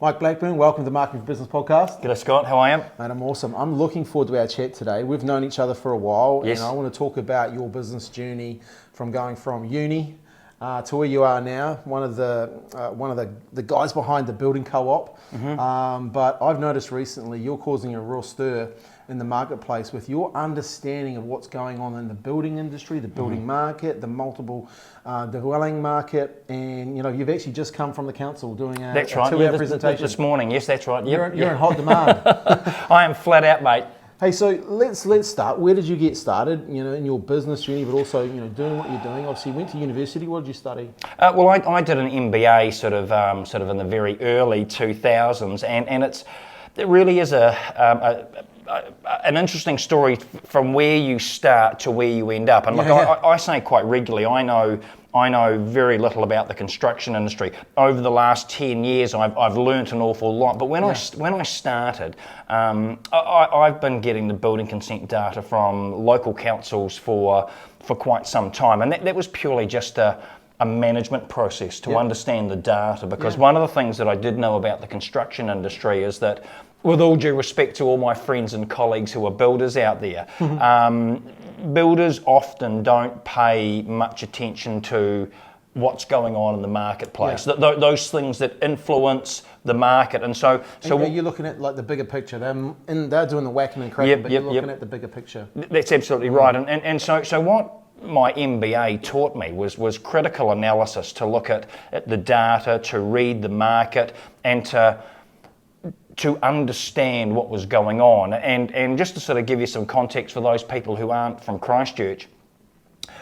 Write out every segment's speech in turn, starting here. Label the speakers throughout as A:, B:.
A: Mike Blackburn, welcome to the Marketing for Business podcast.
B: G'day Scott, how are you?
A: And I'm awesome. I'm looking forward to our chat today. We've known each other for a while,
B: Yes.
A: and I want to talk about your business journey from going from uni to where you are now. One of the guys behind the building co-op. But I've noticed recently you're causing a real stir in the marketplace with your understanding of what's going on in the building industry, the building market, the multiple dwelling market, and you've actually just come from the council doing a
B: That's right.
A: 2-hour presentation.
B: This morning, yes, that's right.
A: You're in hot demand.
B: I am flat out, mate.
A: Hey, so let's start. Where did you get started? In your business journey, but also doing what you're doing. Obviously, you went to university. What did you study?
B: Well, I did an MBA sort of in the very early 2000s, and it really is an interesting story from where you start to where you end up. And I say quite regularly, I know very little about the construction industry. Over the last 10 years, I've learnt an awful lot. But when I started, I've been getting the building consent data from local councils for quite some time, and that was purely just a management process to understand the data. Because one of the things that I did know about the construction industry is that, with all due respect to all my friends and colleagues who are builders out there, builders often don't pay much attention to what's going on in the marketplace, those things that influence the market. And so
A: you're looking at like the bigger picture. They're doing the whacking and cracking, but you're looking at the bigger picture.
B: That's absolutely right. And so what my MBA taught me was critical analysis, to look at the data, to read the market, and to understand what was going on. And just to sort of give you some context for those people who aren't from Christchurch,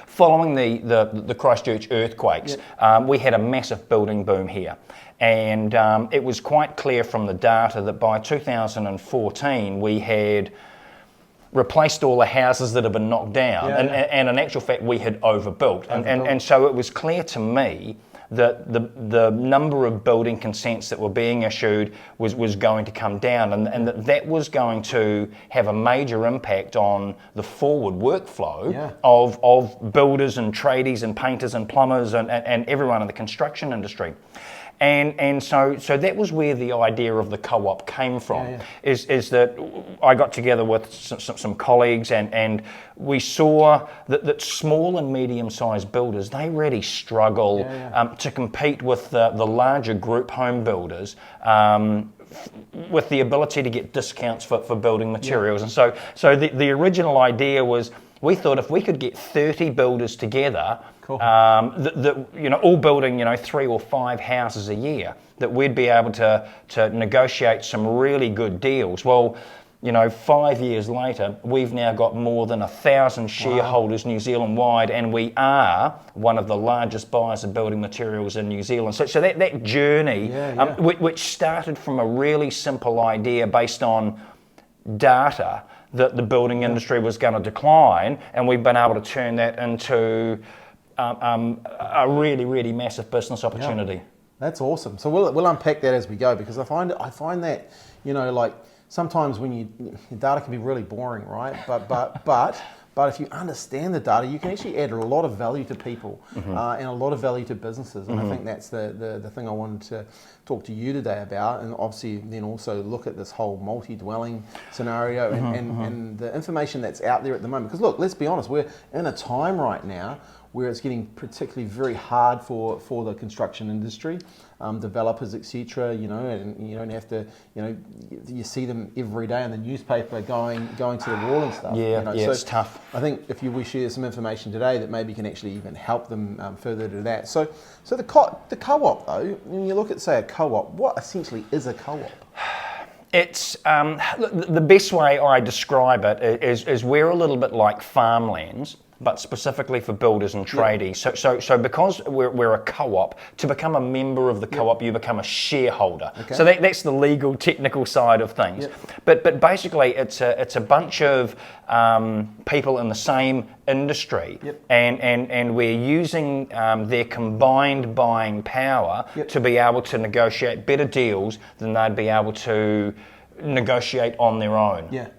B: following the Christchurch earthquakes, we had a massive building boom here. And it was quite clear from the data that by 2014 we had replaced all the houses that had been knocked down, and in actual fact we had overbuilt. And so it was clear to me that the number of building consents that were being issued was going to come down, and that was going to have a major impact on the forward workflow of builders and tradies and painters and plumbers and everyone in the construction industry. And so that was where the idea of the co-op came from. Is that I got together with some colleagues, and we saw that small and medium-sized builders, they really struggle to compete with the larger group home builders with the ability to get discounts for building materials. And so the original idea was, we thought if we could get 30 builders together, all building 3 or 5 houses a year, that we'd be able to negotiate some really good deals. Well, 5 years later, we've now got more than 1,000 shareholders New Zealand wide, and we are one of the largest buyers of building materials in New Zealand. So that journey, which started from a really simple idea based on data, that the building industry was going to decline, and we've been able to turn that into a really, really massive business opportunity.
A: That's awesome. So we'll unpack that as we go, because I find that like sometimes when your data can be really boring, right? But if you understand the data, you can actually add a lot of value to people and a lot of value to businesses. And I think that's the thing I wanted to talk to you today about, and obviously then also look at this whole multi-dwelling scenario and the information that's out there at the moment. Because look, let's be honest, we're in a time right now where it's getting particularly very hard for the construction industry, developers, etc. And you don't have to, you see them every day in the newspaper going to the wall and stuff.
B: So it's tough.
A: I think if we share some information today that maybe can actually even help them further to that. So the co-op though, when you look at, say, a co-op, what essentially is a co-op?
B: It's the best way I describe it is we're a little bit like farmlands, but specifically for builders and tradies. So because we're a co-op, to become a member of the co-op, you become a shareholder. So that's the legal, technical side of things. But basically, it's a bunch of people in the same industry, and we're using their combined buying power to be able to negotiate better deals than they'd be able to negotiate on their own.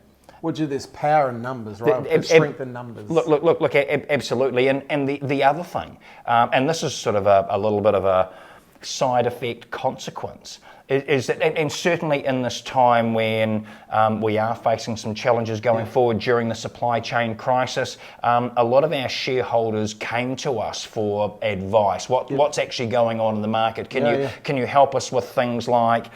A: Well, there's power in numbers, right? Strength in numbers.
B: Look, absolutely. And the other thing, and this is sort of a little bit of side effect consequence is that, and certainly in this time when we are facing some challenges going forward during the supply chain crisis, a lot of our shareholders came to us for advice. What's actually going on in the market? Can you help us with things like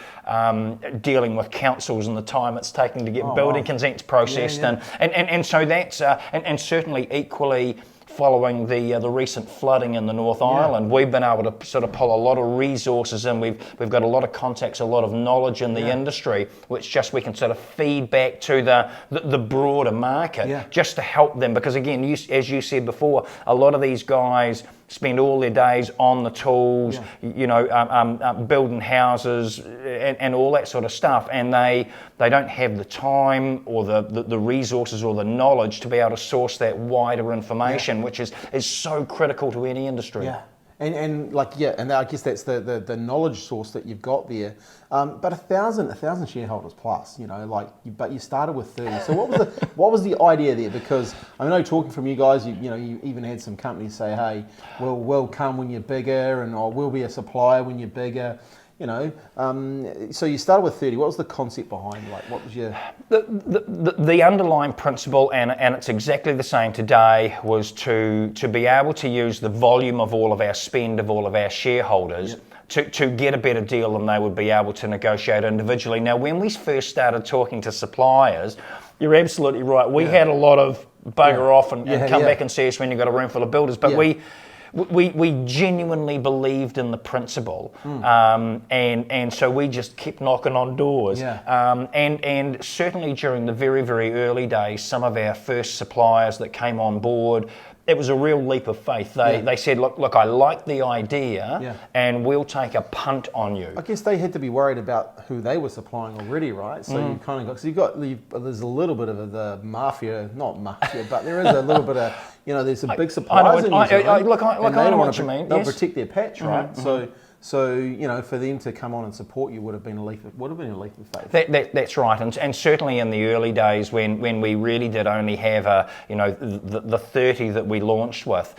B: dealing with councils and the time it's taking to get building consents processed, and so that's and certainly equally. Following the recent flooding in the North Island, we've been able to sort of pull a lot of resources in. We've got a lot of contacts, a lot of knowledge in the industry, which just we can sort of feed back to the broader market, just to help them. Because again, as you said before, a lot of these guys spend all their days on the tools, building houses and all that sort of stuff, and they don't have the time or the resources or the knowledge to be able to source that wider information, which is so critical to any industry.
A: Yeah. And I guess that's the knowledge source that you've got there. But 1,000 shareholders plus, but you started with 30. So what was the idea there? Because I know talking from you guys, you even had some companies say, hey, we'll come when you're bigger, and we'll be a supplier when you're bigger. So you started with 30. What was the concept behind? What was your
B: the underlying principle, and it's exactly the same today, was to be able to use the volume of all of our spend of all of our shareholders to get a better deal than they would be able to negotiate individually. Now, when we first started talking to suppliers, you're absolutely right. We had a lot of bugger off and come back and see us when you've got a room full of builders, but we genuinely believed in the principle, and so we just kept knocking on doors. And certainly during the very, very early days, some of our first suppliers that came on board, it was a real leap of faith. They said, look, I like the idea, and we'll take a punt on you. I
A: guess they had to be worried about who they were supplying already, right? So you kind of there's a little bit of the mafia, not mafia, but there is a little bit of, there's some big suppliers in New Zealand.
B: I know what you mean.
A: They'll protect their patch, right? So for them to come on and support you would have been a leap of faith.
B: That's right, and certainly in the early days when we really did only have the 30 that we launched with.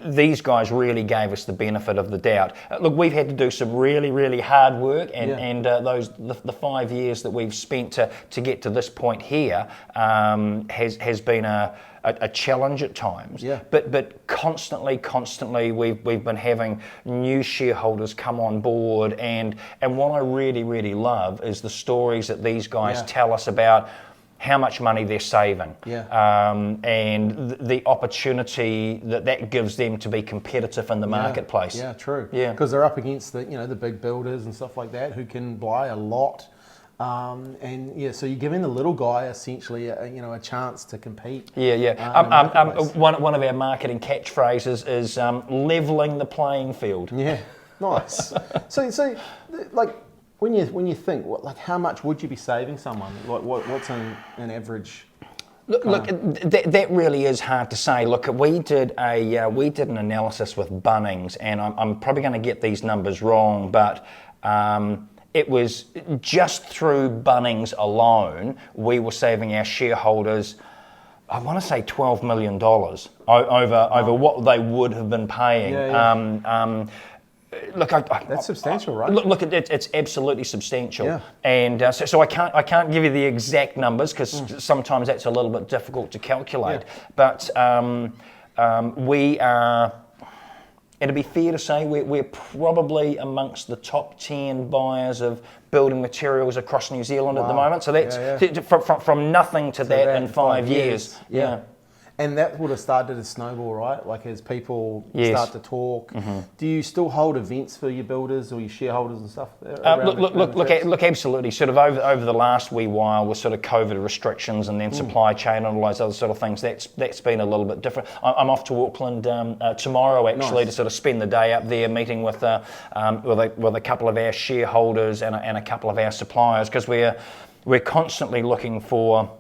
B: These guys really gave us the benefit of the doubt. Look, we've had to do some really, really hard work, and the 5 years that we've spent to get to this point here has been a challenge at times. But constantly we've been having new shareholders come on board, and what I really, really love is the stories that these guys tell us about how much money they're saving, and the opportunity that gives them to be competitive in the marketplace.
A: Yeah, true. Yeah, because they're up against the big builders and stuff like that who can buy a lot, so you're giving the little guy essentially a chance to compete.
B: One of our marketing catchphrases is leveling the playing field.
A: Yeah, nice. so when you think, how much would you be saving someone? What's an average?
B: Look, that really is hard to say. Look, we did an analysis with Bunnings, and I'm probably going to get these numbers wrong, but it was just through Bunnings alone, we were saving our shareholders, I want to say $12 million over what they would have been paying. Look,
A: that's substantial, right?
B: Look, it's absolutely substantial, and so I can't give you the exact numbers because sometimes that's a little bit difficult to calculate. But we are. It'd be fair to say we're probably amongst the top 10 buyers of building materials across New Zealand at the moment. So that's from nothing to that in 5 years.
A: And that would have started to snowball, right? As people start to talk. Do you still hold events for your builders or your shareholders and stuff?
B: Look, absolutely. Sort of over the last wee while with sort of COVID restrictions and then supply chain and all those other sort of things, that's been a little bit different. I'm off to Auckland tomorrow actually to sort of spend the day up there meeting with a couple of our shareholders and a couple of our suppliers, because we're constantly looking for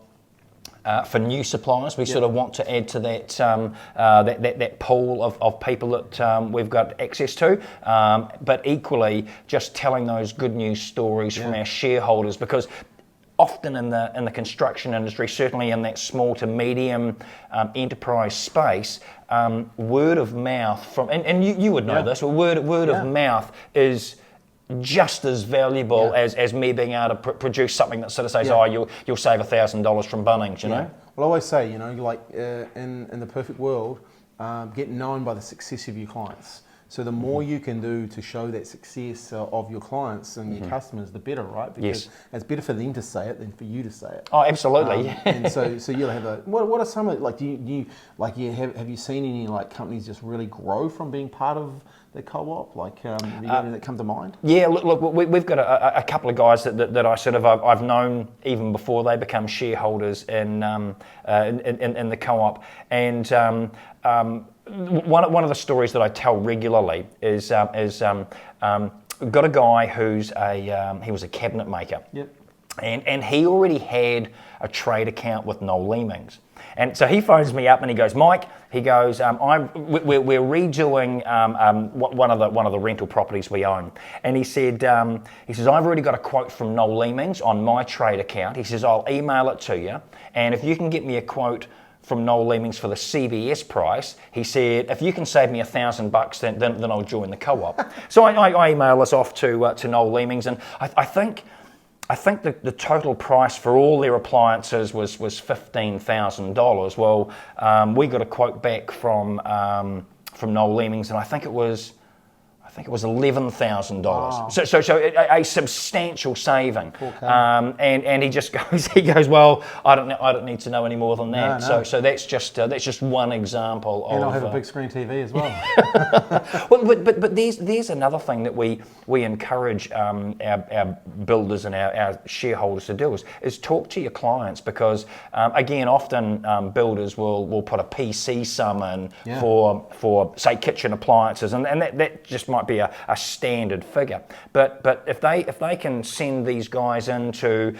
B: new suppliers. We sort of want to add to that pool of people that we've got access to, but equally just telling those good news stories from our shareholders, because often in the construction industry, certainly in that small to medium enterprise space, word of mouth from, and you would know this, but word of mouth is just as valuable as me being able to produce something that sort of says, oh, you'll save $1,000 from Bunnings, you know?
A: Well, I always say, you know, like in the perfect world, get known by the success of your clients. So the more you can do to show that success of your clients and your customers, the better, right? Because it's better for them to say it than for you to say it.
B: Oh, absolutely.
A: And so you'll have a. What are some of like? Do you like? Have you seen any like companies just really grow from being part of the co-op? Like, have you got any that come to mind?
B: Yeah, look, we've got a couple of guys that I sort of I've known even before they become shareholders in the co-op, and one of the stories that I tell regularly is we've got a guy who's he was a cabinet maker.
A: Yep.
B: And he already had a trade account with Noel Leemings. And so he phones me up and he goes, Mike, he goes, we're redoing one of the rental properties we own. And he said, I've already got a quote from Noel Leemings on my trade account. He says, I'll email it to you. And if you can get me a quote from Noel Leemings for the CBS price, he said, if you can save me $1,000, then I'll join the co-op. So I email this off to Noel Leemings, and I think the total price for all their appliances was $15,000. Well, we got a quote back from Noel Leemings, and I think it was $11,000.
A: Wow.
B: So a substantial saving. And he just goes, well, I don't need to know any more than that.
A: No.
B: So that's just one example of.
A: And I'll have a big screen TV as well.
B: Well, but there's another thing that we encourage our builders and our shareholders to do is talk to your clients, because again, often builders will put a PC sum in for say kitchen appliances, and that just might be a standard figure. But if they can send these guys in to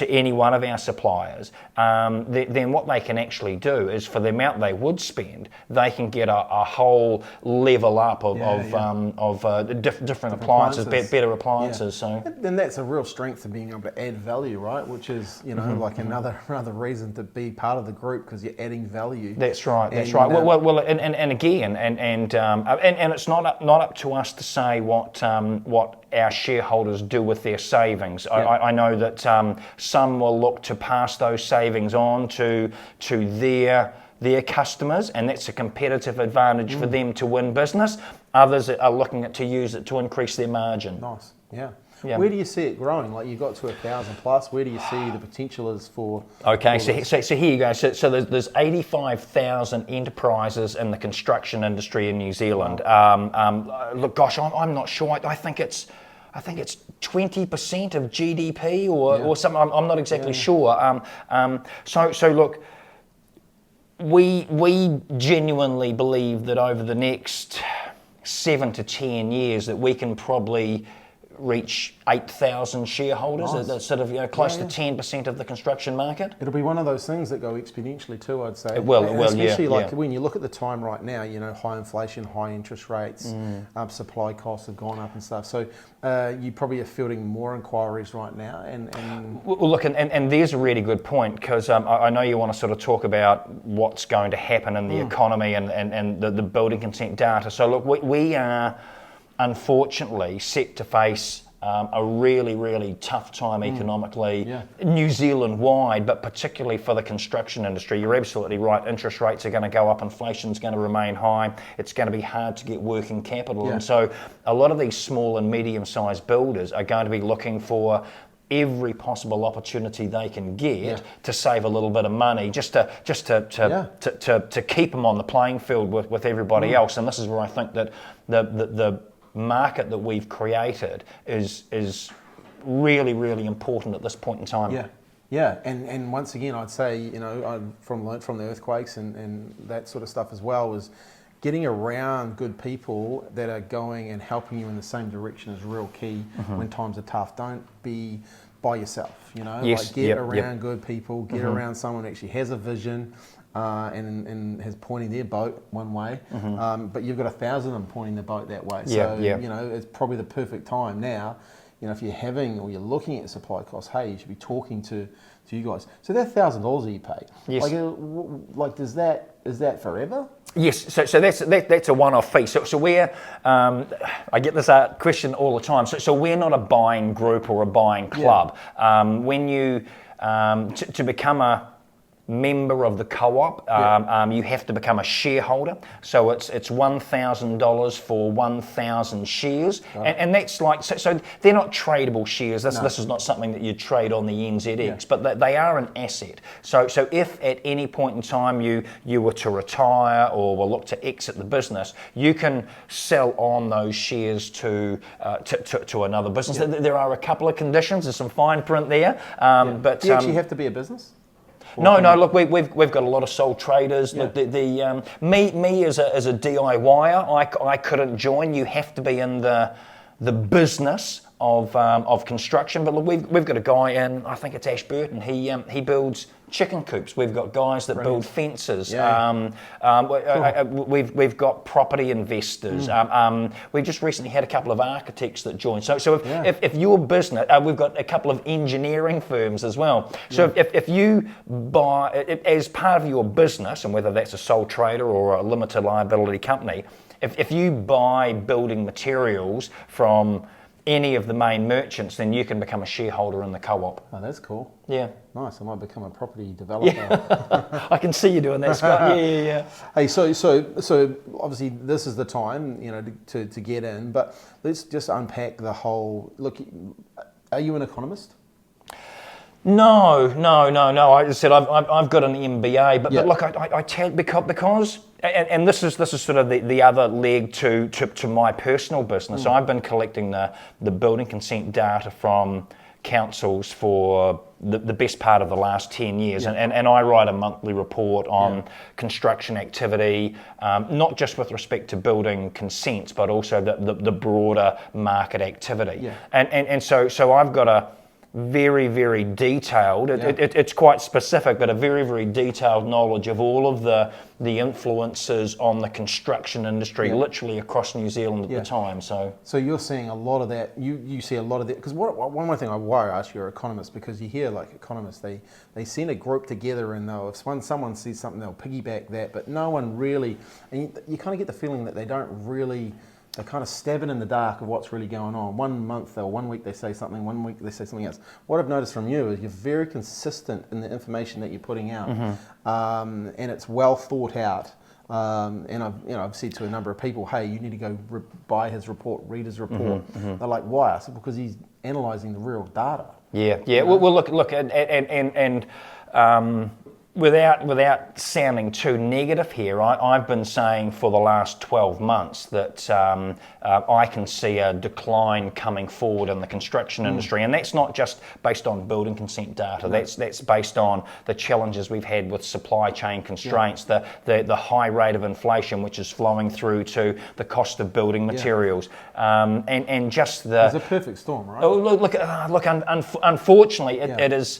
B: any one of our suppliers, then what they can actually do is, for the amount they would spend, they can get a whole level up of different appliances, better appliances. So
A: then that's a real strength of being able to add value, right? Which is, you know, like another reason to be part of the group, because you're adding value.
B: That's right. Well, and again, and it's not up to us to say what our shareholders do with their savings. I know that some will look to pass those savings on to their customers, and that's a competitive advantage for them to win business. Others are looking to use it to increase their margin.
A: Nice, yeah. Where do you see it growing? Like, you got to 1,000 plus. Where do you see the potential is for? Okay,
B: so here you go. So there's 85,000 enterprises in the construction industry in New Zealand. Look, gosh, I'm not sure. I think it's 20% of GDP or something. I'm not exactly sure. So look, we genuinely believe that over the next 7 to 10 years that we can probably reach 8,000 shareholders. Nice. That's sort of close to 10% of the construction market.
A: It'll be one of those things that go exponentially too, I'd say.
B: It will,
A: especially when you look at the time right now, you know, high inflation, high interest rates, supply costs have gone up and stuff. So you probably are fielding more inquiries right now.
B: Well, look, and there's a really good point, because I know you want to sort of talk about what's going to happen in the economy and the building consent data. So look, we are unfortunately set to face a really, really tough time economically, New Zealand-wide, but particularly for the construction industry. You're absolutely right. Interest rates are going to go up. Inflation's going to remain high. It's going to be hard to get working capital. And so a lot of these small and medium-sized builders are going to be looking for every possible opportunity they can get to save a little bit of money, just to keep them on the playing field with everybody else. And this is where I think that the market that we've created is really, really important at this point in time.
A: And once again, I'd say, you know, I've learned from the earthquakes and that sort of stuff as well, was getting around good people that are going and helping you in the same direction is real key when times are tough. Don't be by yourself, you know. Get around good people, get around someone who actually has a vision and has pointing their boat one way, but you've got 1,000 of them pointing the boat that way. So, you know, it's probably the perfect time now. if you're having or you're looking at supply costs, hey, you should be talking to you guys. So that $1,000 that you pay,
B: Yes.
A: like is that forever?
B: Yes, so that's a one-off fee. So we're, I get this question all the time. So we're not a buying group or a buying club. When you to become a member of the co-op, you have to become a shareholder. So it's $1,000 for 1,000 shares, and that's like so they're not tradable shares. This is not something that you trade on the NZX, but they are an asset. So if at any point in time you were to retire or were look to exit the business, you can sell on those shares to another business. There are a couple of conditions. There's some fine print there, but
A: do you actually have to be a business?
B: No. Look, we've got a lot of sole traders. Yeah. Look, me as a DIYer, I couldn't join. You have to be in the business of construction. But look, we've got a guy in, I think it's Ashburton. He builds chicken coops. We've got guys that build fences.
A: Yeah.
B: We've got property investors. We just recently had a couple of architects that joined. So if your business, we've got a couple of engineering firms as well. So if you buy, as part of your business, and whether that's a sole trader or a limited liability company, if you buy building materials from any of the main merchants, then you can become a shareholder in the co-op.
A: Oh, that's cool.
B: Yeah.
A: Nice. I might become a property developer.
B: Yeah. I can see you doing that, Scott. Yeah.
A: Hey, so obviously this is the time, to get in, but let's just unpack the whole. Look, are you an economist?
B: No. I just said I've got an MBA, but look, I tell because. And this is sort of the other leg to my personal business. So I've been collecting the building consent data from councils for the best part of the last 10 years, and I write a monthly report on construction activity, not just with respect to building consents, but also the broader market activity. And so I've got a very, very detailed, it's quite specific, but a very, very detailed knowledge of all of the influences on the construction industry, literally across New Zealand at the time. So
A: you're seeing a lot of that, you see a lot of that, because one more thing why I ask you're an economist, because you hear like economists, they send a group together and if someone sees something, they'll piggyback that, but no one really, and you kind of get the feeling that they don't really, they're kind of stabbing in the dark of what's really going on. 1 month or 1 week they say something, 1 week they say something else. What I've noticed from you is you're very consistent in the information that you're putting out, and it's well thought out. And I've said to a number of people, hey, you need to go buy his report, read his report. They're like, why? I said, because he's analysing the real data. Yeah.
B: Well, look, and without sounding too negative here, I've been saying for the last 12 months that I can see a decline coming forward in the construction industry, and that's not just based on building consent data. That's based on the challenges we've had with supply chain constraints, the high rate of inflation which is flowing through to the cost of building materials, and just the.
A: It's a perfect storm, right?
B: Oh, look! Unfortunately, it is.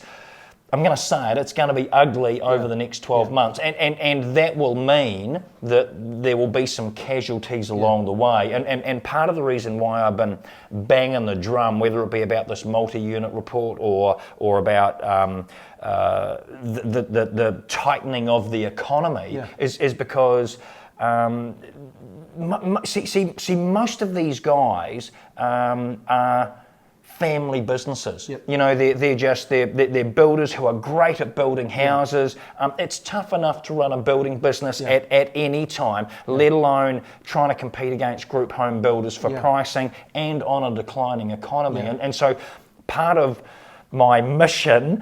B: I'm going to say it's going to be ugly over the next 12 months, and that will mean that there will be some casualties along the way. And part of the reason why I've been banging the drum, whether it be about this multi-unit report or about the tightening of the economy, is because see, most of these guys are family businesses. They're builders who are great at building houses. It's tough enough to run a building business at any time, let alone trying to compete against group home builders for pricing and on a declining economy. And so part of my mission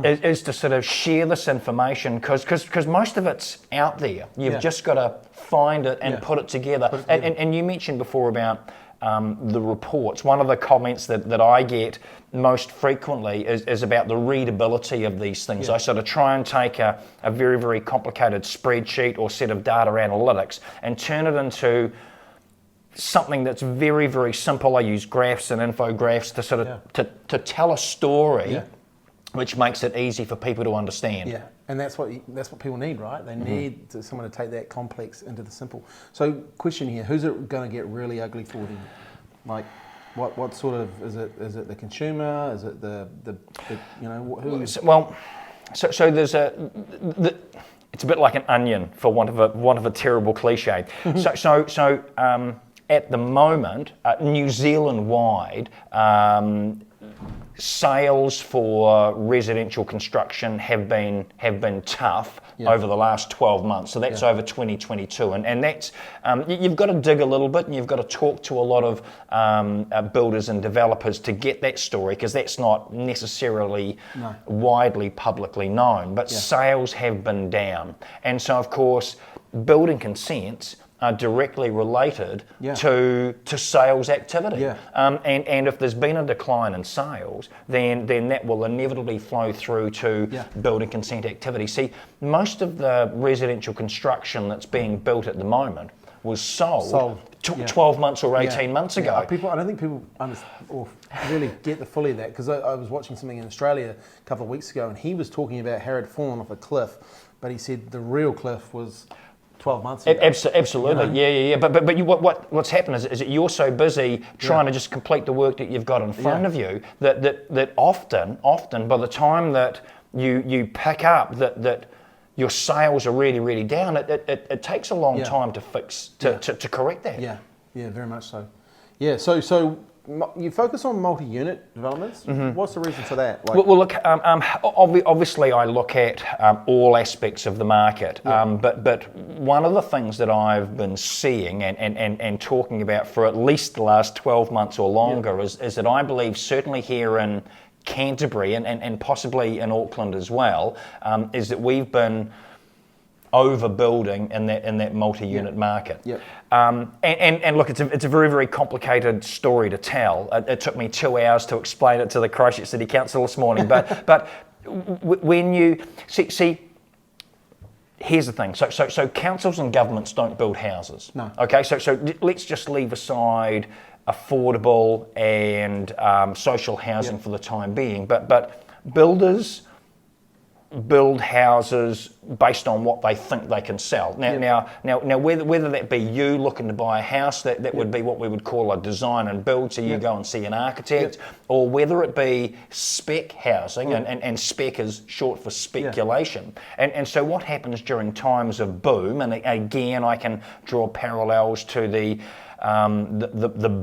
B: is to sort of share this information because most of it's out there. You've just got to find it and put it together. And you mentioned before about the reports. One of the comments that I get most frequently is about the readability of these things. I sort of try and take a very, very complicated spreadsheet or set of data analytics and turn it into something that's very, very simple. I use graphs and infographics to sort of to tell a story which makes it easy for people to understand.
A: Yeah, and that's what people need, right? They need someone to take that complex into the simple. So, question here: who's it going to get really ugly for them? Like, What sort of is it? Is it the consumer? Is it the who?
B: So there's it's a bit like an onion, for want of a terrible cliche. So at the moment, New Zealand-wide, sales for residential construction have been tough over the last 12 months. So that's over 2022, and that's you've got to dig a little bit, and you've got to talk to a lot of builders and developers to get that story, because that's not necessarily widely publicly known. But sales have been down, and so of course building consents are directly related to sales activity. And if there's been a decline in sales, then that will inevitably flow through to building consent activity. See, most of the residential construction that's being built at the moment was sold 12 months or 18 months ago.
A: I don't think people understand or really get the fully of that, because I was watching something in Australia a couple of weeks ago, and he was talking about how it had fallen off a cliff, but he said the real cliff was 12 months ago.
B: Absolutely, yeah. But what's happened is that you're so busy trying to just complete the work that you've got in front of you that often by the time that you pick up that your sales are really down, it takes a long time to fix to correct that.
A: Yeah, very much so. Yeah, so you focus on multi-unit developments. What's the reason for that?
B: Well, look, obviously I look at all aspects of the market, but one of the things that I've been seeing and talking about for at least the last 12 months or longer is that I believe, certainly here in Canterbury and possibly in Auckland as well, is that we've been overbuilding in that multi-unit market. And look, it's a very complicated story to tell. It took me 2 hours to explain it to the Christchurch City Council this morning. But when you see, here's the thing. So councils and governments don't build houses.
A: No.
B: Okay. So let's just leave aside affordable and social housing for the time being. But builders build houses based on what they think they can sell. Now, whether that be you looking to buy a house, that would be what we would call a design and build, so you go and see an architect, or whether it be spec housing, and spec is short for speculation. And so what happens during times of boom, and again I can draw parallels to the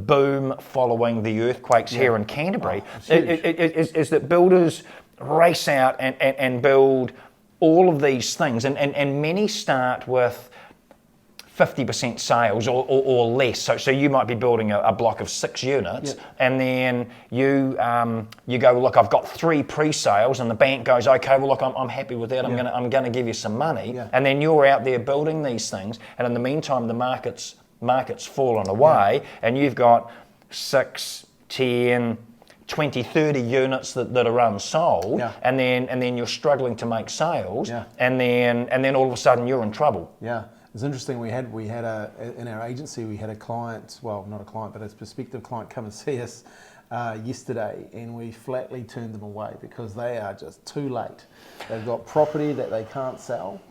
B: boom following the earthquakes here in Canterbury, is that builders race out and build all of these things, and many start with 50% sales or less. So you might be building a block of 6 units, and then you go, look, I've got 3 pre-sales, and the bank goes, okay, well look, I'm happy with that. I'm gonna give you some money, and then you're out there building these things, and in the meantime the market's fallen away, and you've got 6, 10, 20, 30 units that are unsold, and then you're struggling to make sales, and then all of a sudden you're in trouble.
A: Yeah, it's interesting. We had in our agency we had a client, well, not a client, but a prospective client come and see us yesterday, and we flatly turned them away because they are just too late. They've got property that they can't sell.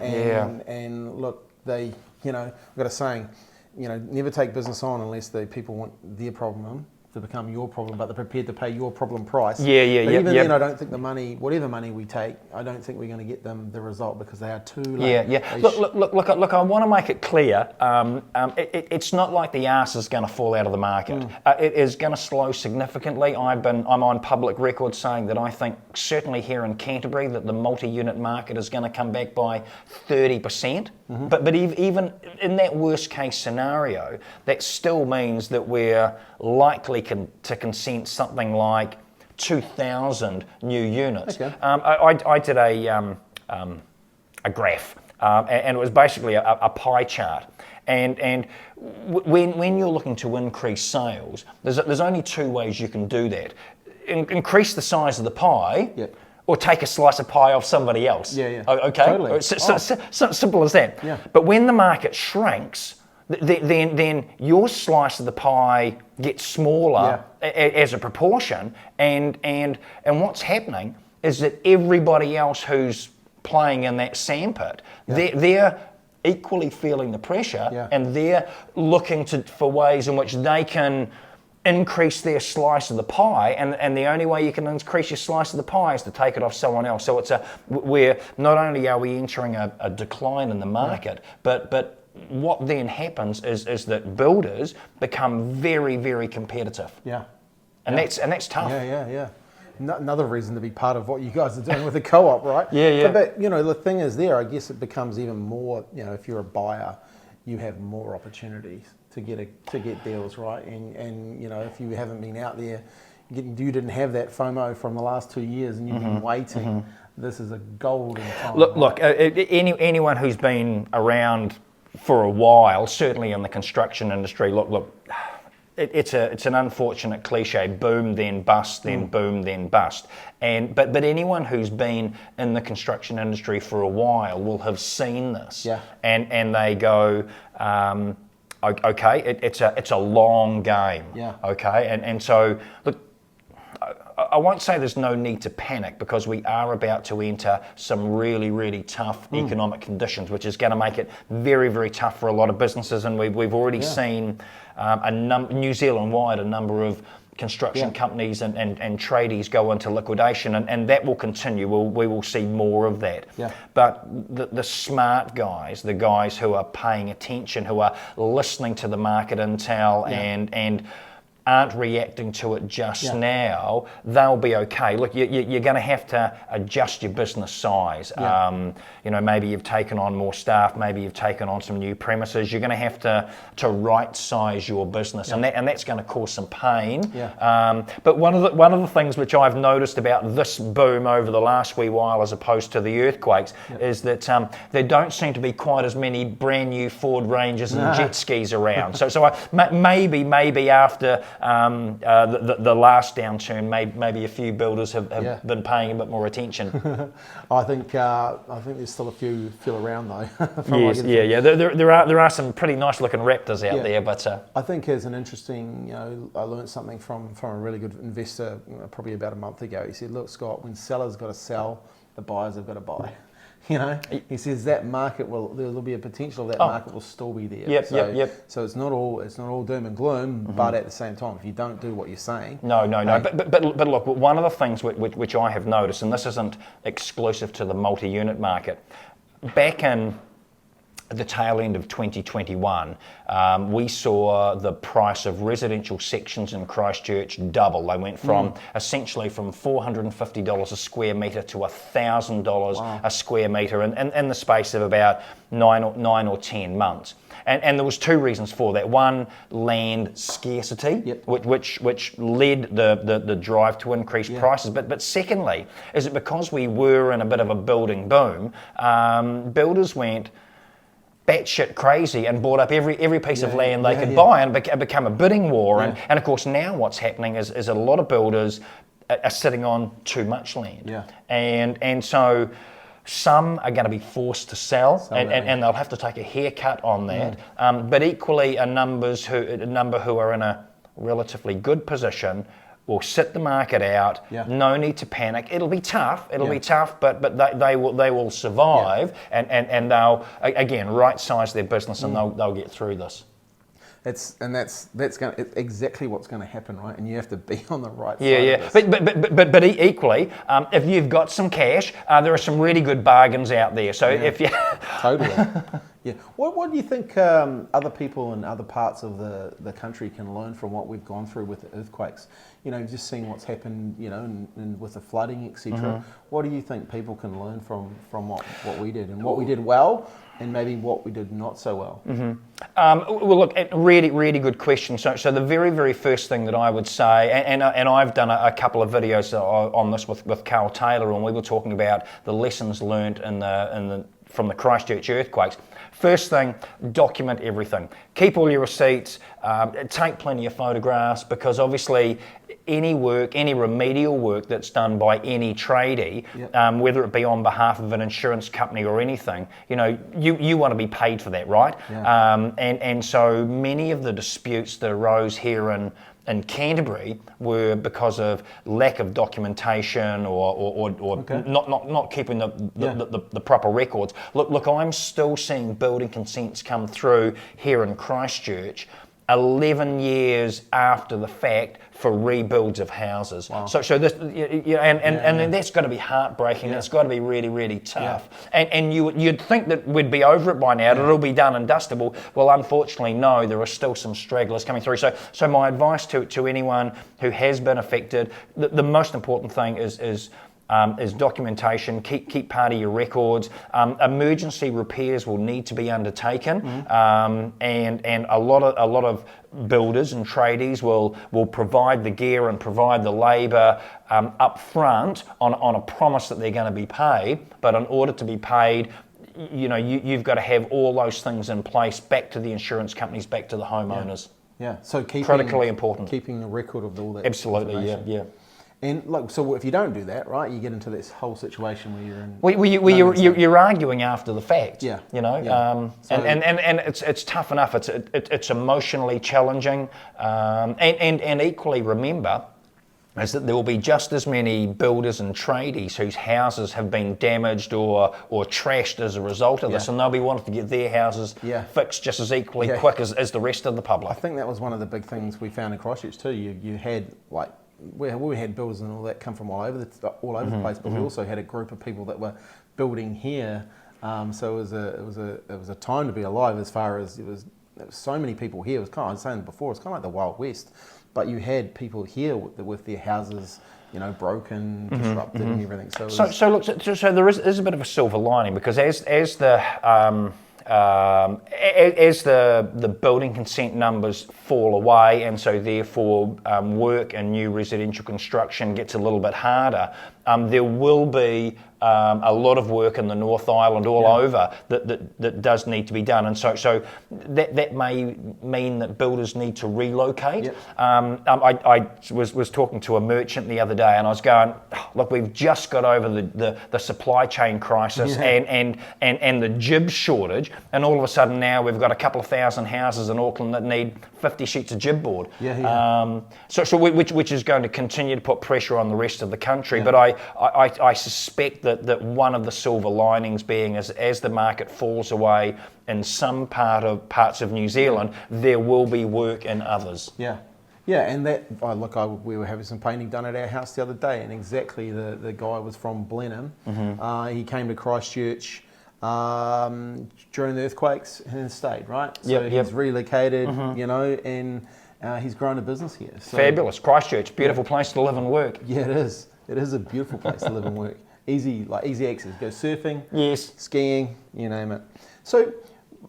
A: And look, they, we've got a saying, never take business on unless the people want their problem to become your problem, but they're prepared to pay your problem price. But even then, I don't think the money, whatever money we take, I don't think we're going to get them the result, because they are too late.
B: Look, I want to make it clear, it's not like the arse is going to fall out of the market. It is going to slow significantly. I'm on public record saying that I think, certainly here in Canterbury, that the multi-unit market is going to come back by 30%. But even in that worst case scenario, that still means that we're likely to consent something like 2,000 new units. I did a graph, and it was basically a pie chart. And when you're looking to increase sales, there's only 2 ways you can do that: increase the size of the pie, or take a slice of pie off somebody else. Okay,
A: totally.
B: Simple as that. But when the market shrinks, then your slice of the pie gets smaller as a proportion, and what's happening is that everybody else who's playing in that sandpit, they're equally feeling the pressure, and they're looking for ways in which they can increase their slice of the pie, and the only way you can increase your slice of the pie is to take it off someone else. So where not only are we entering a decline in the market, but what then happens is that builders become very, very competitive.
A: Yeah.
B: And that's tough.
A: Yeah. Another reason to be part of what you guys are doing with the co-op, right?
B: Yeah.
A: But the thing is there, I guess it becomes even more, if you're a buyer, you have more opportunities to get deals, right? And if you haven't been out there, you didn't have that FOMO from the last 2 years and you've been waiting, this is a golden time.
B: Look, anyone who's been around for a while, certainly in the construction industry, look, it's an unfortunate cliche: boom, then bust, then boom, then bust. But anyone who's been in the construction industry for a while will have seen this, and they go, okay, it's a long game, okay, and so look. I won't say there's no need to panic, because we are about to enter some really, really tough economic conditions, which is going to make it very, very tough for a lot of businesses. And we've already seen New Zealand-wide a number of construction companies and tradies go into liquidation, and that will continue. We will see more of that. But the smart guys, the guys who are paying attention, who are listening to the market intel and aren't reacting to it just now, they'll be okay. Look, you're going to have to adjust your business size. Maybe you've taken on more staff, maybe you've taken on some new premises. You're going to have to right size your business, and that's going to cause some pain. But one of the things which I've noticed about this boom over the last wee while, as opposed to the earthquakes, is that there don't seem to be quite as many brand new Ford Rangers and jet skis around. So maybe after the last downturn, maybe a few builders have been paying a bit more attention.
A: I think there's still a few around though.
B: Yes, there are some pretty nice looking Raptors out there, but
A: I think as an interesting, I learned something from a really good investor probably about a month ago. He said, "Look, Scott, when sellers got to sell, the buyers have got to buy." He says that market there'll be a potential that market will still be there. So it's not all doom and gloom, but at the same time, if you don't do what you're saying,
B: no. But look, one of the things which I have noticed, and this isn't exclusive to the multi-unit market, back in the tail end of 2021, we saw the price of residential sections in Christchurch double. They went from essentially from $450 a square metre to $1,000 a square metre in the space of about 9 or 10 months. And there was two reasons for that. One, land scarcity, which led the drive to increase prices. But secondly, is it because we were in a bit of a building boom, builders went batshit crazy and bought up every piece of land they could buy, and it became a bidding war. And of course now what's happening is a lot of builders are sitting on too much land. And so some are going to be forced to sell, and they'll have to take a haircut on that. But equally a number who are in a relatively good position will sit the market out. No need to panic. It'll be tough. But they will survive, and they'll again right size their business, and they'll get through this.
A: That's exactly what's going to happen, right? And you have to be on the right side of this.
B: But equally, if you've got some cash, there are some really good bargains out there. So if you
A: totally. What do you think other people in other parts of the country can learn from what we've gone through with the earthquakes? Just seeing what's happened, and with the flooding, etc. What do you think people can learn from what we did, and what we did well, and maybe what we did not so well?
B: Well, look, really, really good question. So the very, very first thing that I would say, and I've done a couple of videos on this with Carl Taylor, and we were talking about the lessons learnt from the Christchurch earthquakes. First thing, document everything. Keep all your receipts, take plenty of photographs, because obviously any remedial work that's done by any tradie, whether it be on behalf of an insurance company or anything, you want to be paid for that, right? And so many of the disputes that arose here in Canterbury were because of lack of documentation or not keeping the proper records. Look, I'm still seeing building consents come through here in Christchurch 11 years after the fact for rebuilds of houses.
A: Wow.
B: So this, and that's got to be heartbreaking. It's got to be really, really tough. And you'd think that we'd be over it by now, that it'll be done and dustable. Well, unfortunately, no, there are still some stragglers coming through. So my advice to anyone who has been affected, the most important thing is documentation. Keep part of your records. Emergency repairs will need to be undertaken, and a lot of builders and tradies will provide the gear and provide the labour up front on a promise that they're going to be paid. But in order to be paid, you've got to have all those things in place, back to the insurance companies, back to the homeowners.
A: Yeah. So
B: critically important.
A: Keeping a record of all that.
B: Absolutely. Yeah.
A: And so if you don't do that, right, you get into this whole situation where you're in.
B: You're arguing after the fact.
A: Yeah.
B: And it's tough enough. It's emotionally challenging, and equally remember is that there will be just as many builders and tradies whose houses have been damaged or trashed as a result of this, and they'll be wanting to get their houses fixed just as equally quick as the rest of the public.
A: I think that was one of the big things we found in Christchurch too. You had we had builders and all that come from all over the place, but we also had a group of people that were building here. So it was a time to be alive, as far as there was so many people here. It was I was saying before, it's kind of like the Wild West, but you had people here with their houses, broken, disrupted, and everything.
B: So there is a bit of a silver lining, because as the building consent numbers fall away, and so therefore work and new residential construction gets a little bit harder, there will be a lot of work in the North Island all over that does need to be done, and so that may mean that builders need to relocate. I was talking to a merchant the other day, and I was going, look, we've just got over the supply chain crisis and the jib shortage, and all of a sudden now we've got a couple of thousand houses in Auckland that need 50 sheets of jib board. Which is going to continue to put pressure on the rest of the country. But I suspect that one of the silver linings being as the market falls away in some parts of New Zealand, there will be work in others.
A: And we were having some painting done at our house the other day, and exactly the guy was from Blenheim. He came to Christchurch during the earthquakes and stayed, right? So he's relocated, and he's grown a business here. So,
B: fabulous. Christchurch, beautiful place to live and work.
A: Yeah, it is. It is a beautiful place to live and work. Easy access. Go surfing, skiing, you name it. So,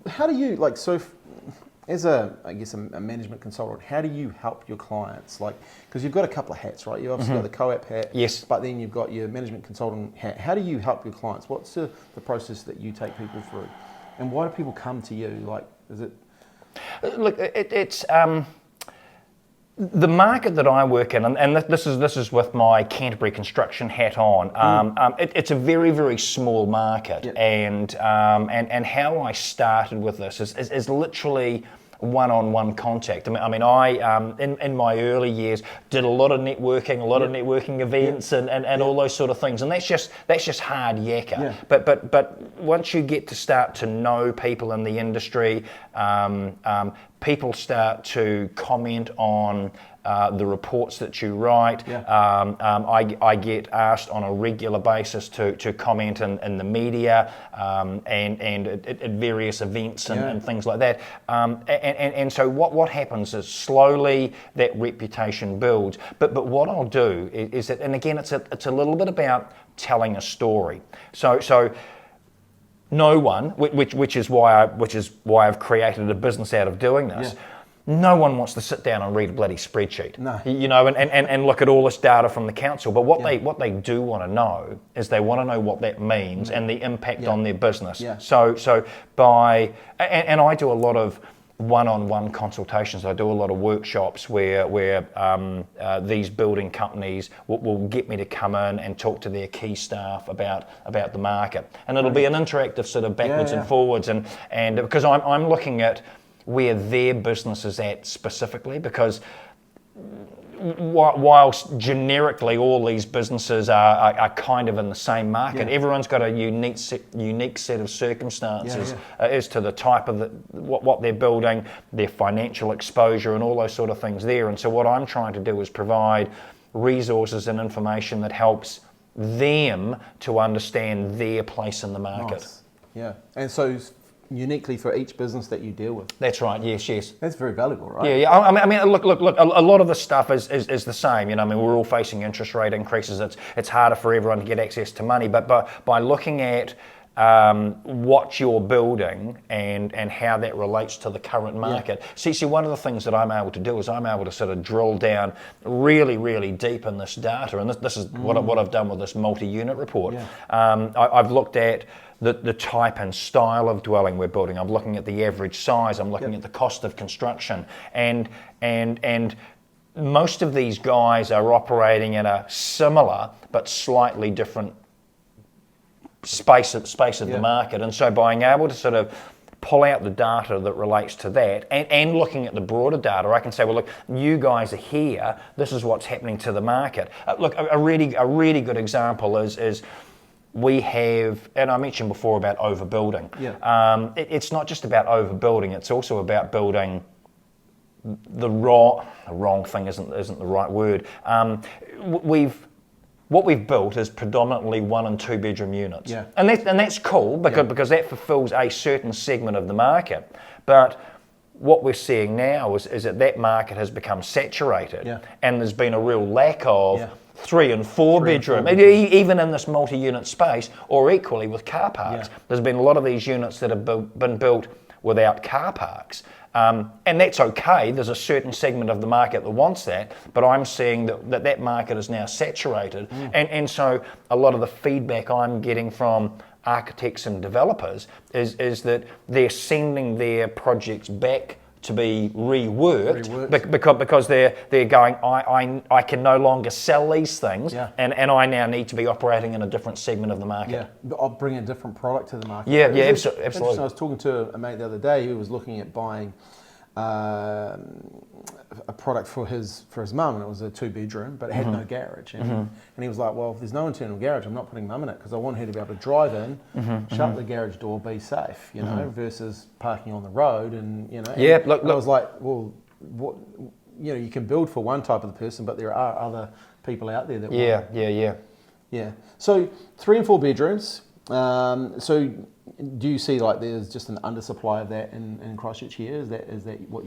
A: how do you as a management consultant, how do you help your clients? Because you've got a couple of hats, right? You've obviously got the co-op hat, but then you've got your management consultant hat. How do you help your clients? What's the process that you take people through, and why do people come to you? Is it?
B: Look, it's. The market that I work in, and this is with my Canterbury construction hat on. It's a very, very small market, and how I started with this is literally one-on-one contact. I in my early years did a lot of networking events and all those sort of things, and that's just hard yakka. But once you get to start to know people in the industry, people start to comment on the reports that you write. I get asked on a regular basis to comment in the media and at various events and things like that. And so what happens is slowly that reputation builds. But what I'll do is that, and again, it's a little bit about telling a story. So no one, which is why I've created a business out of doing this. No one wants to sit down and read a bloody spreadsheet, and look at all this data from the council. But what they do want to know is they want to know what that means and the impact on their business. So and I do a lot of one-on-one consultations. I do a lot of workshops where these building companies will get me to come in and talk to their key staff about the market, and it'll be an interactive sort of backwards and forwards, and because I'm looking at where their business is at specifically, because whilst generically all these businesses are kind of in the same market, everyone's got a unique set of circumstances as to the type of what they're building, their financial exposure, and all those sort of things there. And so what I'm trying to do is provide resources and information that helps them to understand their place in the market.
A: Nice. Yeah, and so uniquely for each business that you deal with.
B: That's right. Yes.
A: That's very valuable, right?
B: Yeah. I mean, look. A lot of the stuff is the same. You know, I mean, we're all facing interest rate increases. It's harder for everyone to get access to money. But by looking at what you're building and how that relates to the current market. See, one of the things that I'm able to do is I'm able to sort of drill down really, really deep in this data. And this is what I've done with this multi-unit report. I've looked at the type and style of dwelling we're building. I'm looking at the average size. I'm looking at the cost of construction. And most of these guys are operating in a similar but slightly different space of the market. And so being able to sort of pull out the data that relates to that and looking at the broader data, I can say, well, look, you guys are here. This is what's happening to the market. Look, a really good example is we have, and I mentioned before about overbuilding. It's not just about overbuilding. It's also about building the wrong thing isn't the right word. What we've built is predominantly 1 and 2 bedroom units, and that's cool because that fulfills a certain segment of the market. But what we're seeing now is that market has become saturated, and there's been a real lack of 3 and 4 bedroom, even in this multi-unit space, or equally with car parks. There's been a lot of these units that have been built without car parks. And that's okay. There's a certain segment of the market that wants that, but I'm seeing that market is now saturated. And so a lot of the feedback I'm getting from architects and developers is that they're sending their projects back to be reworked. Because they're going, I can no longer sell these things, and I now need to be operating in a different segment of the market.
A: I'll bring a different product to the market.
B: Absolutely.
A: I was talking to a mate the other day who was looking at buying a product for his mum, and it was a 2 bedroom, but it had no garage. And he was like, well, if there's no internal garage, I'm not putting mum in it because I want her to be able to drive in, shut the garage door, be safe, you know, versus parking on the road. And you know, I was like, well, what, you know, you can build for one type of the person, but there are other people out there that want. So 3 and 4 bedrooms. So do you see like there's just an undersupply of that in Christchurch here? Is that what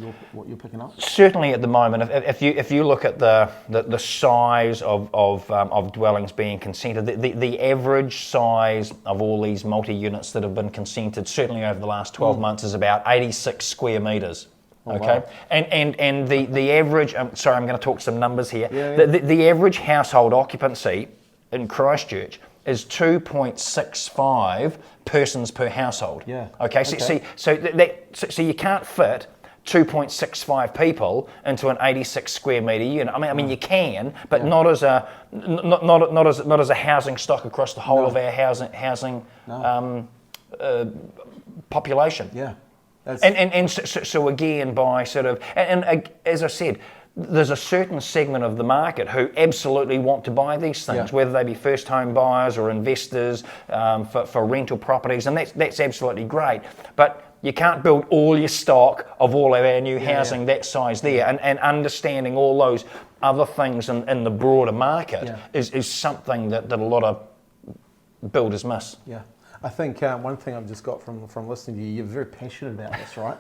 A: you're picking up?
B: Certainly at the moment, if you look at the size of dwellings being consented, the average size of all these multi-units that have been consented, certainly over the last 12 months, is about 86 square metres. Okay, wow. and the average. Sorry, I'm going to talk some numbers here. The average household occupancy in Christchurch is 2.65 persons per household. Okay. So you can't fit 2.65 people into an 86 square metre unit. I mean you can, but not as a housing stock across the whole of our housing population. So again, by sort of and as I said, there's a certain segment of the market who absolutely want to buy these things, whether they be first home buyers or investors for rental properties, and that's absolutely great. But you can't build all your stock of all of our new housing that size there, and understanding all those other things in the broader market is something that a lot of builders miss.
A: I think one thing I've just got from listening to you, you're very passionate about this, right?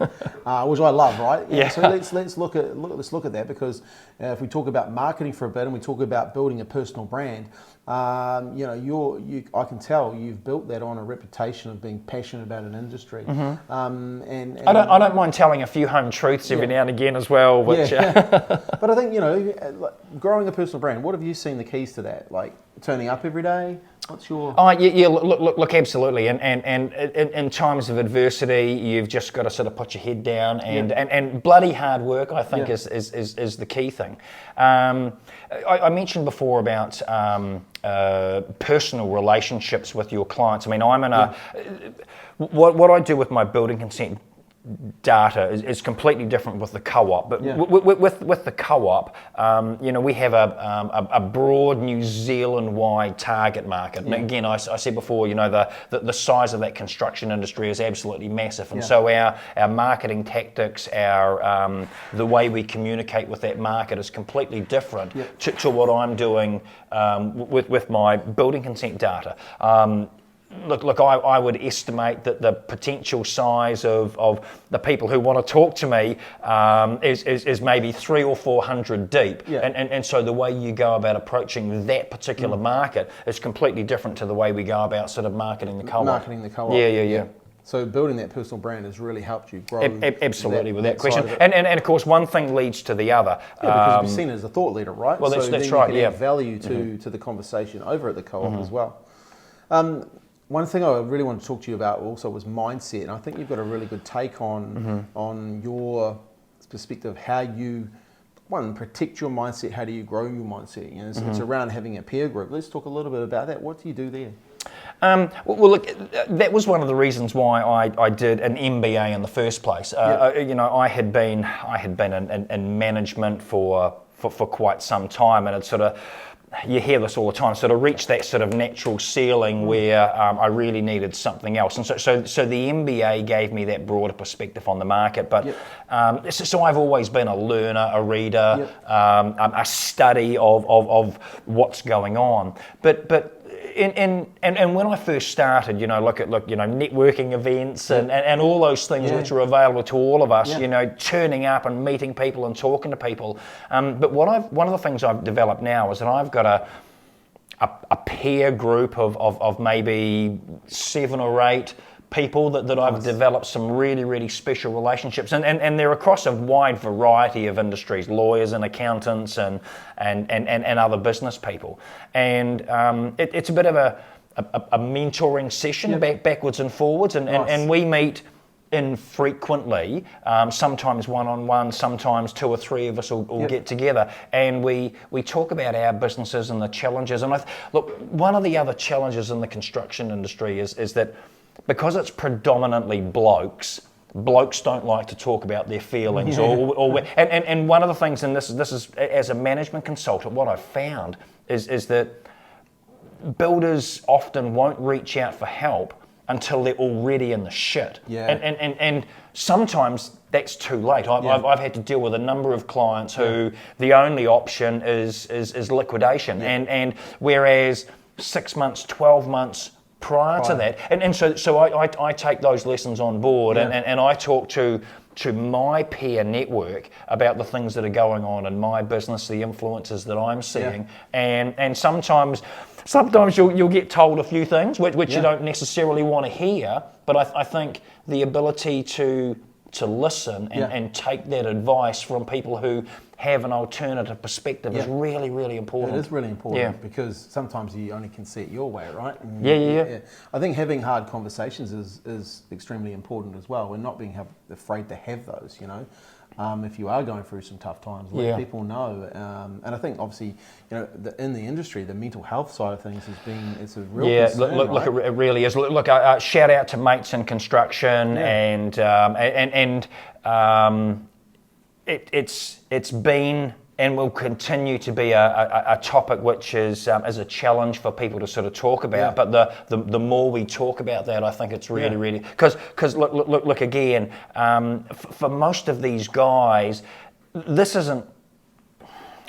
A: Which I love, right? So let's look at that, because if we talk about marketing for a bit and we talk about building a personal brand, you know, I can tell you've built that on a reputation of being passionate about an industry. And
B: I don't mind telling a few home truths every now and again as well. Which,
A: but I think, you know, growing a personal brand, what have you seen the keys to that? Like turning up every day? What's your...
B: Look, absolutely. And in times of adversity, you've just got to sort of put your head down and bloody hard work, I think, is the key thing. I mentioned before about personal relationships with your clients. I mean, I'm in a... What I do with my building consent data is completely different with the co-op. But with the co-op, we have a broad New Zealand-wide target market. And again, I said before, the size of that construction industry is absolutely massive. And so our marketing tactics, the way we communicate with that market is completely different to what I'm doing with my building consent data. Look, I would estimate that the potential size of the people who want to talk to me is maybe 300 or 400 deep. And so the way you go about approaching that particular market is completely different to the way we go about sort of marketing the co-op.
A: Marketing the co-op.
B: Yeah.
A: So building that personal brand has really helped you grow.
B: Absolutely, without question. And of course, one thing leads to the other.
A: Yeah, because you're seen as a thought leader, right?
B: Well, that's
A: then
B: right.
A: You can add value to the conversation over at the co-op as well. One thing I really want to talk to you about also was mindset, and I think you've got a really good take on your perspective of how you protect your mindset. How do you grow your mindset? It's around having a peer group. Let's talk a little bit about that. What do you do there?
B: Well, look, that was one of the reasons why I did an MBA in the first place. I had been in management for quite some time, and it's sort of, you hear this all the time, sort of reached that sort of natural ceiling where I really needed something else. And so the MBA gave me that broader perspective on the market. But so I've always been a learner, a reader, a study of what's going on. But and when I first started, look at networking events and all those things which are available to all of us, turning up and meeting people and talking to people. But one of the things I've developed now is that I've got a peer group of maybe 7 or 8 people that I've developed some really, really special relationships, and they're across a wide variety of industries, lawyers and accountants and other business people. And it's a bit of a mentoring session, backwards and forwards, and we meet infrequently, sometimes one-on-one, sometimes 2 or 3 of us will get together, and we talk about our businesses and the challenges. And look, one of the other challenges in the construction industry is that because it's predominantly blokes don't like to talk about their feelings, and one of the things, and this is as a management consultant, what I've found is that builders often won't reach out for help until they're already in the shit. And sometimes that's too late. I've had to deal with a number of clients who the only option is liquidation, and whereas 6 months, 12 months prior to that, and so I take those lessons on board, and I talk to my peer network about the things that are going on in my business, the influences that I'm seeing, and sometimes you'll get told a few things which you don't necessarily want to hear, but I think the ability to listen and take that advice from people who have an alternative perspective is really, really important.
A: It is really important because sometimes you only can see it your way, right?
B: Yeah.
A: I think having hard conversations is extremely important as well, and not being afraid to have those, if you are going through some tough times, let people know. And I think obviously, in the industry, the mental health side of things it's a real concern,
B: look, it really is. Look, shout out to mates in construction, and it's been and will continue to be a topic which is a challenge for people to sort of talk about. But the more we talk about that, I think it's really, really, because look again, for most of these guys, this isn't,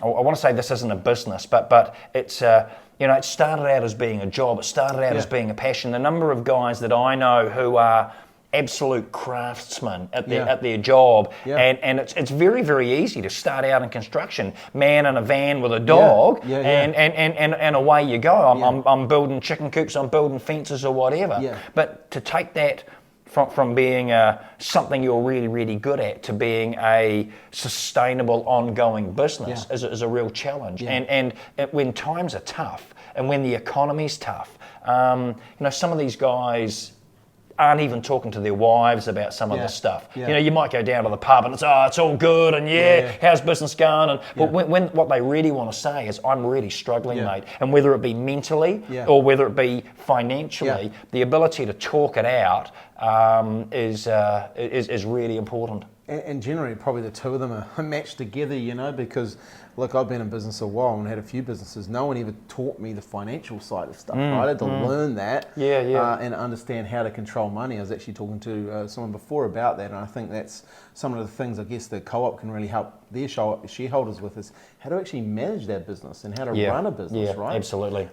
B: I want to say this isn't a business, but it's it started out as being a job. It started out as being a passion. The number of guys that I know who are absolute craftsmen at their job, and it's very, very easy to start out in construction, man in a van with a dog, and away you go. I'm building chicken coops, I'm building fences or whatever. But to take that from being something you're really, really good at to being a sustainable, ongoing business is a real challenge. And when times are tough and when the economy's tough, some of these guys aren't even talking to their wives about some of
A: Yeah.
B: this stuff.
A: Yeah.
B: You know, you might go down to the pub and it's all good and how's business going? And but when what they really want to say is, I'm really struggling, mate. And whether it be mentally or whether it be financially, the ability to talk it out is really important.
A: And generally, probably the two of them are matched together, you know, because, look, I've been in business a while and had a few businesses. No one ever taught me the financial side of stuff, right? I had to learn that and understand how to control money. I was actually talking to someone before about that, and I think that's some of the things, I guess, the co-op can really help their shareholders with, is how to actually manage their business and how to run a business, right?
B: Absolutely.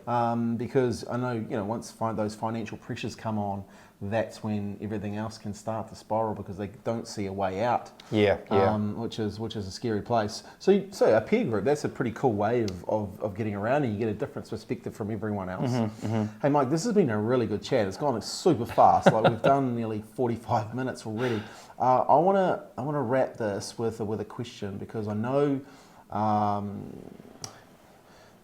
A: Because I know, you know, once those financial pressures come on, that's when everything else can start to spiral because they don't see a way out. Which is a scary place. So a peer group, that's a pretty cool way of getting around, and you get a different perspective from everyone else. Hey Mike, this has been a really good chat. It's gone super fast. Like, we've done nearly 45 minutes already. I wanna wrap this with a question, because I know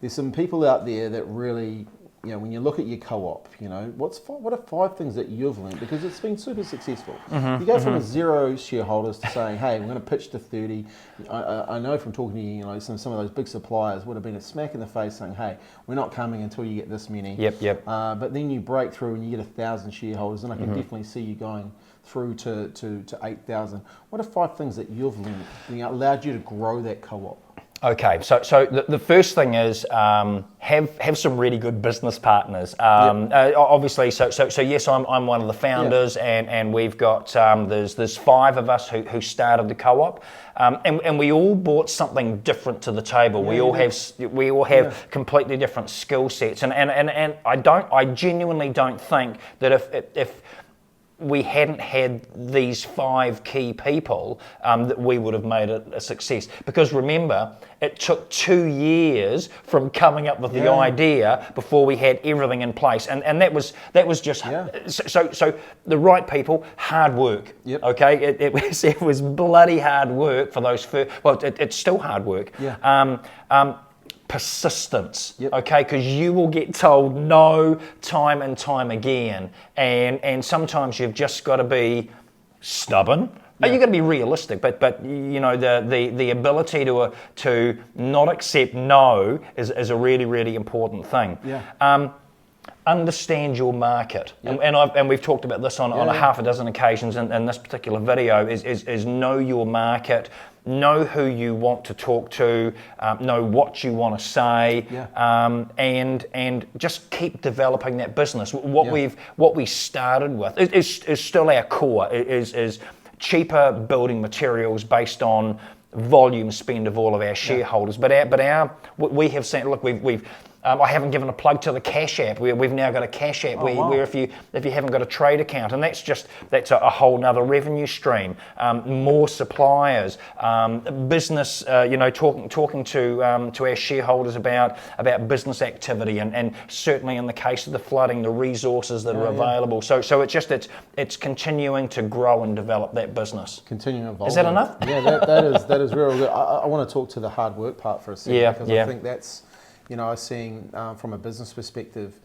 A: there's some people out there that really, you know, when you look at your co-op, you know, what are 5 things that you've learned? Because it's been super successful. You go from a 0 shareholders to saying, hey, we're going to pitch to 30. I know from talking to you, you know, some of those big suppliers would have been a smack in the face saying, hey, we're not coming until you get this many. But then you break through and you get 1,000 shareholders, and I can definitely see you going through to 8,000. What are 5 things that you've learned that allowed you to grow that co-op?
B: Okay, so the first thing is have some really good business partners. Obviously, so yes, I'm one of the founders, and we've got there's 5 of us who started the co-op, and we all brought something different to the table. We all have completely different skill sets, and I genuinely don't think that if we hadn't had these 5 key people, that we would have made it a success. Because remember, it took 2 years from coming up with the idea before we had everything in place, and that was just so the right people, hard work. Okay, it was bloody hard work for those first. Well, it's still hard work. Persistence, okay, because you will get told no time and time again, and sometimes you've just got to be stubborn. You've got to be realistic, but you know, the ability to not accept no is a really, really important thing. Understand your market, and we've talked about this on a half a dozen occasions in this particular video. Is know your market. Know who you want to talk to, know what you want to say, and just keep developing that business. What we started with is still our core. Is cheaper building materials based on volume spend of all of our shareholders. But we have seen. Look, we've. I haven't given a plug to the Cash App. We've now got a Cash App where if you haven't got a trade account, and that's a whole nother revenue stream. More suppliers, business. You know, talking to our shareholders about business activity, and certainly in the case of the flooding, the resources that are available. So it's continuing to grow and develop that business.
A: Continuing evolving.
B: Is that enough?
A: Yeah, that is real good. I want to talk to the hard work part for a second, because I think that's, you know, I'm seeing from a business perspective,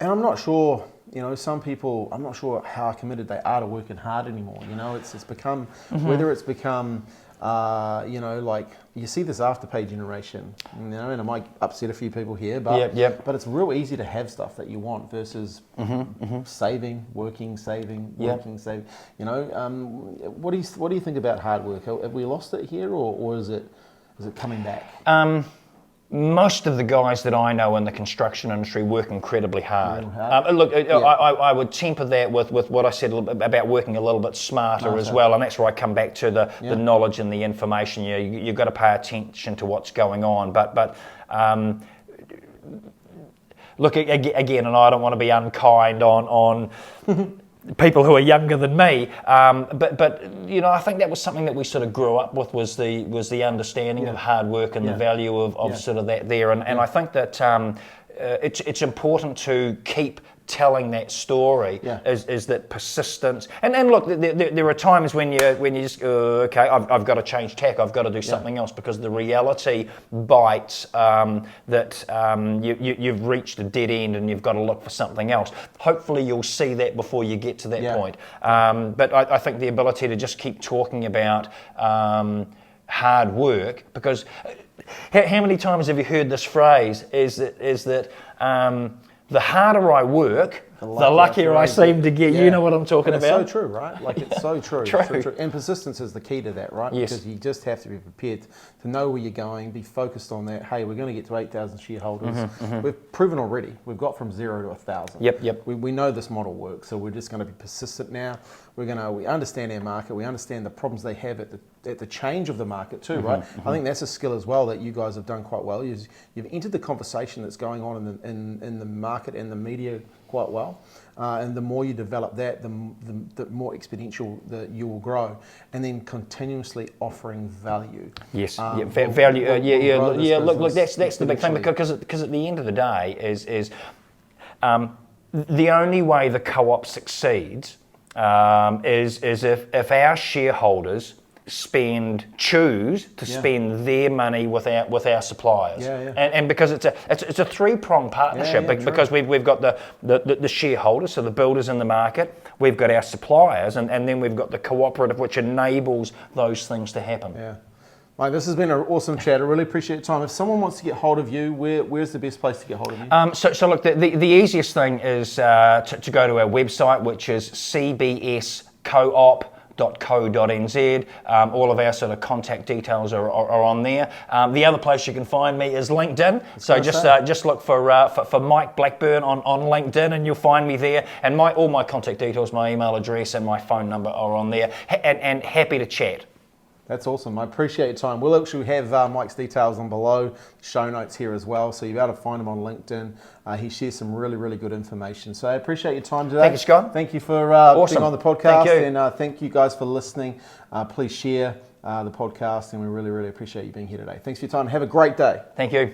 A: and I'm not sure, you know, some people, I'm not sure how committed they are to working hard anymore. You know, it's become, whether it's become, you know, like you see this afterpay generation, you know, and it might upset a few people here, but it's real easy to have stuff that you want versus saving, working, saving. You know, what do you think about hard work? Have we lost it here, or is it coming back?
B: Most of the guys that I know in the construction industry work incredibly hard. Look, I would temper that with what I said about working a little bit smarter as well, and that's where I come back to the knowledge and the information. You've got to pay attention to what's going on, but look, again, and I don't want to be unkind on people who are younger than me, but you know, I think that was something that we sort of grew up with, was the understanding of hard work and the value of sort of that there, and I think that it's important to keep telling that story.
A: Yeah.
B: Is that persistence? And look, there are times when you just okay, I've got to change tack, I've got to do something else, because the reality bites that you've reached a dead end and you've got to look for something else. Hopefully you'll see that before you get to that point. But I think the ability to just keep talking about hard work, because how many times have you heard this phrase? Is that the harder I work, the luckier I seem to get. You know what I'm talking about?
A: It's so true, right? Like, it's so true.
B: True.
A: So true. And persistence is the key to that, right?
B: Yes.
A: Because you just have to be prepared to know where you're going, be focused on that. Hey, we're going to get to 8,000 shareholders. We've proven already. We've got from 0 to 1,000.
B: Yep.
A: We know this model works, so we're just going to be persistent now. We understand our market. We understand the problems they have at the change of the market too, right? I think that's a skill as well that you guys have done quite well. You've entered the conversation that's going on in the market and the media quite well. And the more you develop that, the more exponential that you will grow, and then continuously offering value.
B: Yes, value. Look, that's the big thing, because at the end of the day is the only way the co-op succeeds is if our shareholders choose to spend their money with our suppliers, and because it's a three-pronged partnership, because we've got the shareholders, so the builders in the market, we've got our suppliers, and then we've got the cooperative, which enables those things to happen.
A: Mike, this has been an awesome chat. I really appreciate your time. If someone wants to get hold of you, where's the best place to get hold of you?
B: So look, the easiest thing is to go to our website, which is cbscoop.co.nz. All of our sort of contact details are on there. The other place you can find me is LinkedIn. So just look for Mike Blackburn on LinkedIn, and you'll find me there. And all my contact details, my email address and my phone number are on there. And happy to chat.
A: That's awesome. I appreciate your time. We'll actually have Mike's details on below, show notes here as well, so you'll be able to find him on LinkedIn. He shares some really, really good information. So I appreciate your time today.
B: Thank you, Scott.
A: Thank you for being on the podcast.
B: Thank you.
A: And thank you guys for listening. Please share the podcast, and we really, really appreciate you being here today. Thanks for your time. Have a great day.
B: Thank you.